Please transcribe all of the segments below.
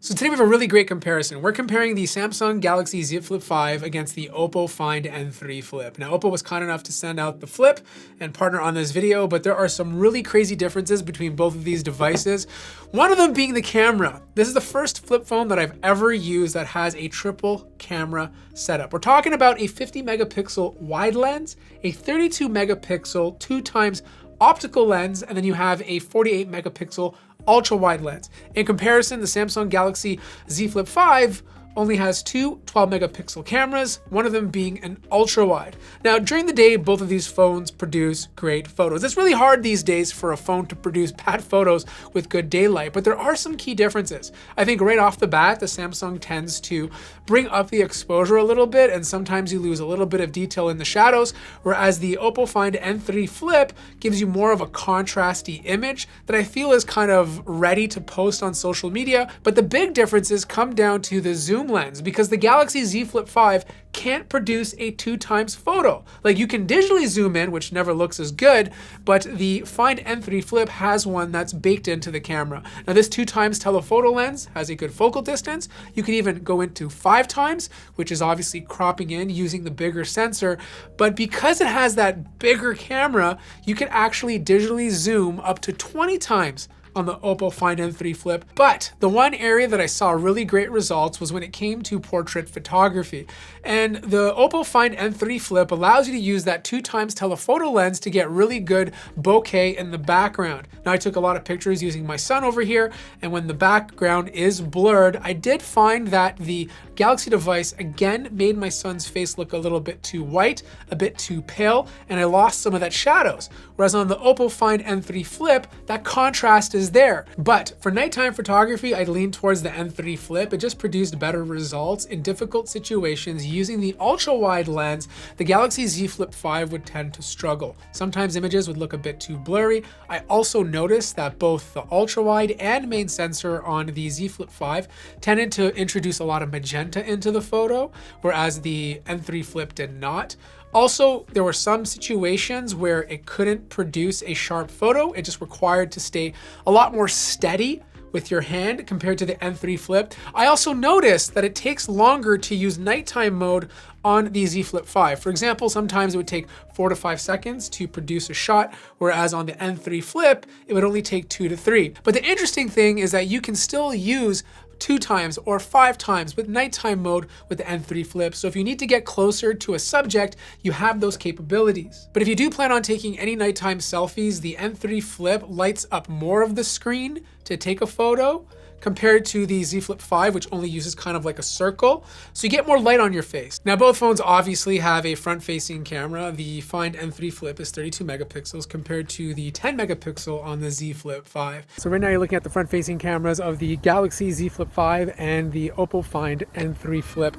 So today we have a really great comparison. We're comparing the Samsung Galaxy Z Flip 5 against the OPPO Find N3 Flip. Now, OPPO was kind enough to send out the Flip and partner on this video, but there are some really crazy differences between both of these devices. One of them being the camera. This is the first flip phone that I've ever used that has a triple camera setup. We're talking about a 50 megapixel wide lens, a 32 megapixel 2x optical lens, and then you have a 48 megapixel ultra wide lens. In comparison, the Samsung Galaxy Z Flip 5 only has two 12 megapixel cameras, one of them being an ultra wide. Now, during the day, both of these phones produce great photos. It's really hard these days for a phone to produce bad photos with good daylight, but there are some key differences. I think right off the bat, the Samsung tends to bring up the exposure a little bit, and sometimes you lose a little bit of detail in the shadows, whereas the OPPO Find N3 Flip gives you more of a contrasty image that I feel is kind of ready to post on social media. But the big differences come down to the zoom lens, because the Galaxy Z Flip 5 can't produce a 2x photo. Like, you can digitally zoom in, which never looks as good, but the Find N3 Flip has one that's baked into the camera. Now, this 2x telephoto lens has a good focal distance. You can even go into 5x, which is obviously cropping in using the bigger sensor. But because it has that bigger camera, you can actually digitally zoom up to 20x on the OPPO Find N3 Flip. But the one area that I saw really great results was when it came to portrait photography. And the OPPO Find N3 Flip allows you to use that 2x telephoto lens to get really good bokeh in the background. Now, I took a lot of pictures using my son over here, and when the background is blurred, I did find that the Galaxy device again made my son's face look a little bit too white, a bit too pale, and I lost some of that shadows. Whereas on the OPPO Find N3 Flip, that contrast is there. But for nighttime photography, I'd lean towards the N3 Flip. It just produced better results in difficult situations. Using the ultra wide lens, the Galaxy Z Flip 5 would tend to struggle. Sometimes images would look a bit too blurry. I also noticed that both the ultra wide and main sensor on the Z Flip 5 tended to introduce a lot of magenta into the photo, whereas the N3 Flip did not. Also, there were some situations where it couldn't produce a sharp photo. It just required to stay a lot more steady with your hand compared to the N3 Flip. I also noticed that it takes longer to use nighttime mode on the Z Flip 5. For example, sometimes it would take 4 to 5 seconds to produce a shot, whereas on the N3 Flip, it would only take 2 to 3. But the interesting thing is that you can still use 2x or 5x with nighttime mode with the N3 Flip. So if you need to get closer to a subject, you have those capabilities. But if you do plan on taking any nighttime selfies, the N3 Flip lights up more of the screen to take a photo compared to the Z Flip 5, which only uses kind of like a circle. So you get more light on your face. Now, both phones obviously have a front-facing camera. The Find N3 Flip is 32 megapixels compared to the 10 megapixel on the Z Flip 5. So right now you're looking at the front-facing cameras of the Galaxy Z Flip 5 and the OPPO Find N3 Flip.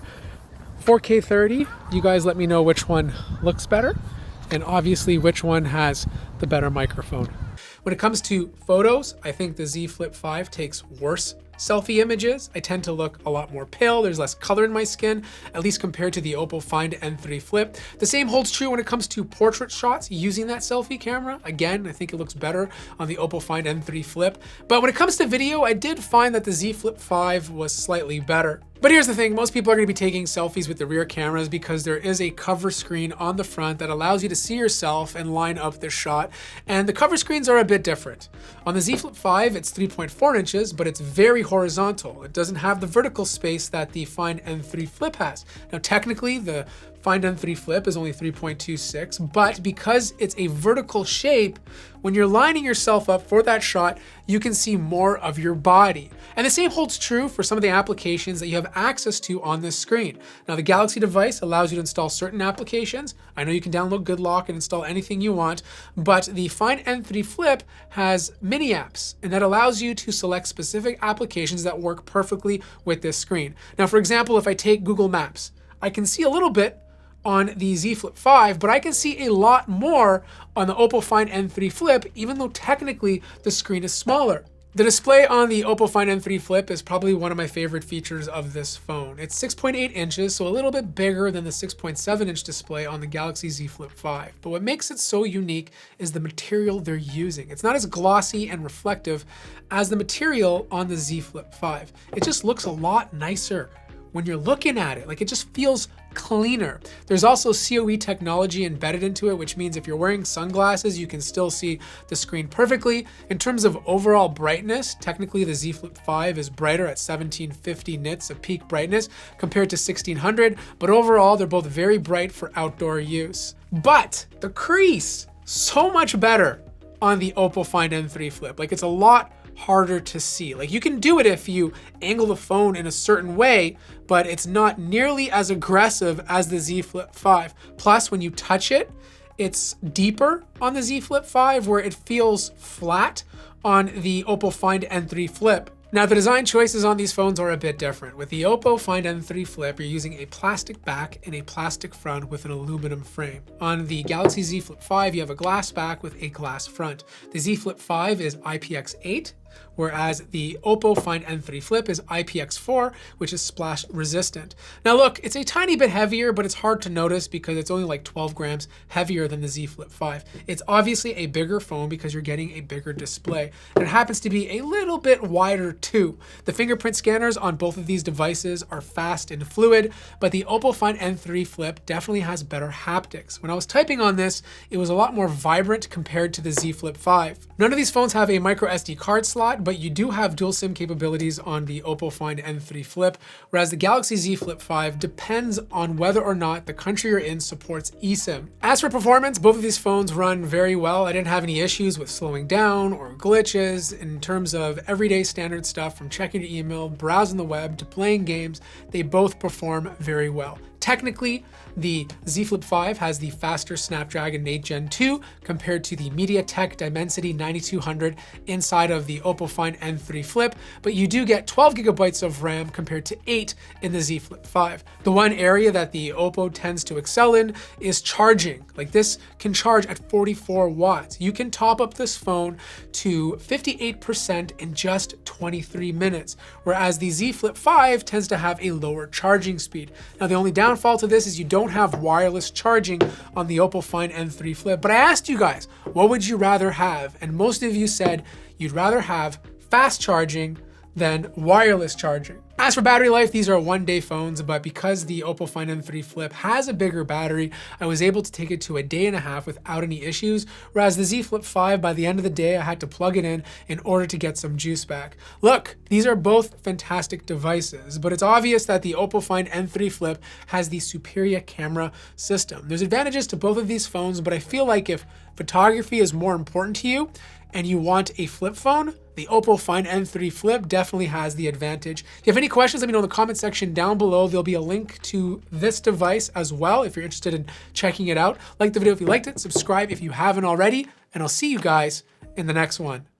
4K 30, you guys let me know which one looks better, and obviously which one has the better microphone. When it comes to photos, I think the Z Flip 5 takes worse selfie images. I tend to look a lot more pale. There's less color in my skin, at least compared to the OPPO Find N3 Flip. The same holds true when it comes to portrait shots using that selfie camera. Again, I think it looks better on the OPPO Find N3 Flip. But when it comes to video, I did find that the Z Flip 5 was slightly better. But here's the thing, most people are going to be taking selfies with the rear cameras because there is a cover screen on the front that allows you to see yourself and line up the shot. And the cover screens are a bit different. On the Z Flip 5, it's 3.4 inches, but it's very horizontal. It doesn't have the vertical space that the Find N3 Flip has. Now, technically, the Find N3 Flip is only 3.26, but because it's a vertical shape, when you're lining yourself up for that shot, you can see more of your body. And the same holds true for some of the applications that you have access to on this screen. Now, the Galaxy device allows you to install certain applications. I know you can download GoodLock and install anything you want, but the Find N3 Flip has mini apps, and that allows you to select specific applications that work perfectly with this screen. Now, for example, if I take Google Maps, I can see a little bit on the Z Flip 5, but I can see a lot more on the OPPO Find N3 Flip, even though technically the screen is smaller. The display on the OPPO Find N3 Flip is probably one of my favorite features of this phone. It's 6.8 inches, so a little bit bigger than the 6.7-inch display on the Galaxy Z Flip 5. But what makes it so unique is the material they're using. It's not as glossy and reflective as the material on the Z Flip 5. It just looks a lot nicer when you're looking at it. Like, it just feels cleaner. There's also COE technology embedded into it, which means if you're wearing sunglasses, you can still see the screen perfectly. In terms of overall brightness, technically the Z Flip 5 is brighter at 1750 nits of peak brightness compared to 1600, but overall they're both very bright for outdoor use. But the crease, so much better on the OPPO Find N3 Flip. Like, it's a lot harder to see. Like, you can do it if you angle the phone in a certain way, but it's not nearly as aggressive as the Z Flip 5. Plus, when you touch it, it's deeper on the Z Flip 5, where it feels flat on the OPPO Find N3 Flip. Now, the design choices on these phones are a bit different. With the OPPO Find N3 Flip, you're using a plastic back and a plastic front with an aluminum frame. On the Galaxy Z Flip 5, you have a glass back with a glass front. The Z Flip 5 is IPX8, whereas the OPPO Find N3 Flip is IPX4, which is splash resistant. Now look, it's a tiny bit heavier, but it's hard to notice because it's only like 12 grams heavier than the Z Flip 5. It's obviously a bigger phone because you're getting a bigger display. And it happens to be a little bit wider too. The fingerprint scanners on both of these devices are fast and fluid, but the OPPO Find N3 Flip definitely has better haptics. When I was typing on this, it was a lot more vibrant compared to the Z Flip 5. None of these phones have a micro SD card slot, but you do have dual SIM capabilities on the OPPO Find N3 Flip, whereas the Galaxy Z Flip 5 depends on whether or not the country you're in supports eSIM. As for performance, both of these phones run very well. I didn't have any issues with slowing down or glitches. In terms of everyday standard stuff, from checking your email, browsing the web, to playing games, they both perform very well. Technically, the Z Flip 5 has the faster Snapdragon 8 Gen 2 compared to the MediaTek Dimensity 9200 inside of the OPPO Find N3 Flip, but you do get 12 gigabytes of RAM compared to 8 in the Z Flip 5. The one area that the OPPO tends to excel in is charging. Like, this can charge at 44 watts. You can top up this phone to 58% in just 23 minutes, whereas the Z Flip 5 tends to have a lower charging speed. Now, the only downfall to this is you don't have wireless charging on the OPPO Find N3 Flip. But I asked you guys, what would you rather have? And most of you said you'd rather have fast charging than wireless charging. As for battery life, these are one-day phones, but because the OPPO Find N3 Flip has a bigger battery, I was able to take it to a day and a half without any issues, whereas the Z Flip 5, by the end of the day, I had to plug it in order to get some juice back. Look, these are both fantastic devices, but it's obvious that the OPPO Find N3 Flip has the superior camera system. There's advantages to both of these phones, but I feel like if photography is more important to you and you want a flip phone, the OPPO Find N3 Flip definitely has the advantage. If you have any questions, let me know in the comment section down below. There'll be a link to this device as well if you're interested in checking it out. Like the video if you liked it, subscribe if you haven't already, and I'll see you guys in the next one.